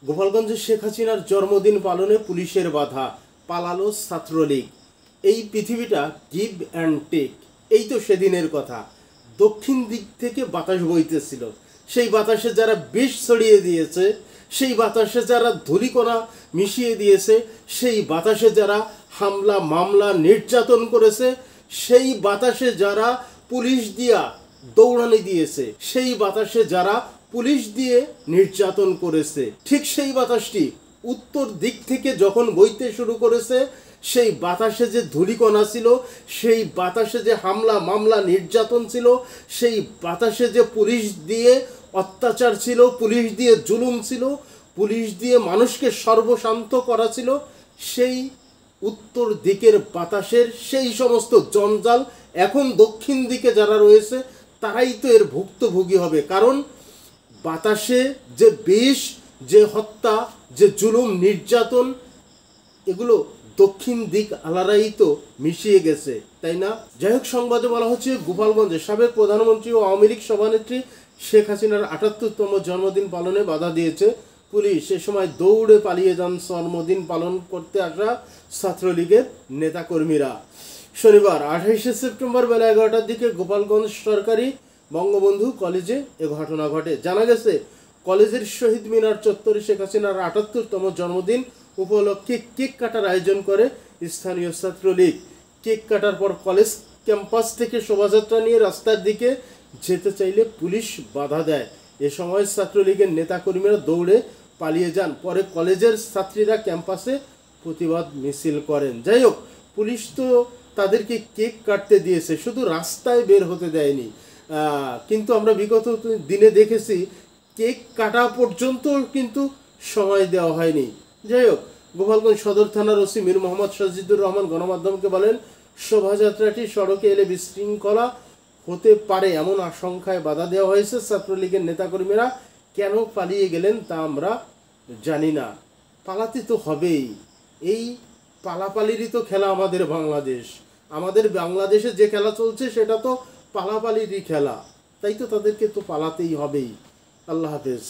গোপালগঞ্জে শেখ হাসিনার জন্মদিন পালনে পুলিশের বাধা, পালালো ছাত্রলীগ। এই পৃথিবীটা গিভ অ্যান্ড টেক, এই তো সেদিনের কথা। দক্ষিণ দিক থেকে বাতাস বইতেছিল, সেই বাতাসে যারা বিষ ছড়িয়ে দিয়েছে, সেই বাতাসে যারা ধূলিকণা মিশিয়ে দিয়েছে, সেই বাতাসে যারা হামলা মামলা নির্যাতন করেছে, সেই বাতাসে যারা পুলিশ দিয়া দৌড়ানি দিয়েছে, সেই বাতাসে যারা পুলিশ দিয়ে নির্যাতন করেছে, ঠিক সেই বাতাসটি উত্তর দিক থেকে যখন বইতে শুরু করেছে, সেই বাতাসে যে ধূলিকণা ছিল, সেই বাতাসে যে হামলা মামলা নির্যাতন ছিল, সেই বাতাসে যে পুলিশ দিয়ে অত্যাচার ছিল, পুলিশ দিয়ে জুলুম ছিল, পুলিশ দিয়ে মানুষকে সর্বশান্ত করা ছিল, সেই উত্তর দিকের বাতাসের সেই সমস্ত জঞ্জাল এখন দক্ষিণ দিকে যারা রয়েছে তারাই তো এর ভুক্তভোগী হবে। কারণ বাতাসে যে বিষ, যে হত্যা, যে জুলুম নির্যাতন, এগুলো দক্ষিণ দিক আলারাই তো মিশিয়ে গেছে, তাই না? যাই হোক, সংবাদে বলা হচ্ছে গোপালগঞ্জে সাবেক প্রধানমন্ত্রী ও আওয়ামী লীগ সভানেত্রী শেখ হাসিনার ৭৮তম জন্মদিন পালনে বাধা দিয়েছে পুলিশ। সে সময় দৌড়ে পালিয়ে যান জন্মদিন পালন করতে আসা ছাত্রলীগের নেতাকর্মীরা। শনিবার ২৮শে সেপ্টেম্বর বেলা ১১টার দিকে গোপালগঞ্জ সরকারি বঙ্গবন্ধু কলেজে এ ঘটনা ঘটে। জানা গেছে, কলেজের শহীদ মিনার চত্বরে শেখ হাসিনার ৭৮তম জন্মদিন উপলক্ষে কেক কাটার আয়োজন করে স্থানীয় ছাত্রলীগ। কেক কাটার পর কলেজ ক্যাম্পাস থেকে শোভাযাত্রা নিয়ে রাস্তার দিকে যেতে চাইলে পুলিশ বাধা দেয়। এ সময় ছাত্রলীগের নেতাকর্মীরা দৌড়ে পালিয়ে যান। পরে কলেজের ছাত্রীরা ক্যাম্পাসে প্রতিবাদ মিছিল করেন। যাই হোক, পুলিশ তো তাদেরকে কেক কাটতে দিয়েছে, শুধু রাস্তায় বের হতে দেয়নি। কিন্তু আমরা বিগত দিনে দেখেছি কেক কাটা পর্যন্ত কিন্তু সময় দেওয়া হয়নি। যাই হোক, গোপালগঞ্জ সদর থানার ওসি মীর মোহাম্মদ সাজিদুর রহমান গণমাধ্যমকে বলেন, শোভাযাত্রাটি সড়কে এলে বিশৃঙ্খলা হতে পারে এমন আশঙ্কায় বাধা দেওয়া হয়েছে। ছাত্রলীগের নেতাকর্মীরা কেন পালিয়ে গেলেন তা আমরা জানি না। পালাতে তো হবেই, এই পালাপালিরই তো খেলা আমাদের বাংলাদেশ। আমাদের বাংলাদেশে যে খেলা চলছে সেটা তো পালাপালিরই খেলা, তাই তো তাদেরকে তো পালাতেই হবেই। আল্লাহ হাফেজ।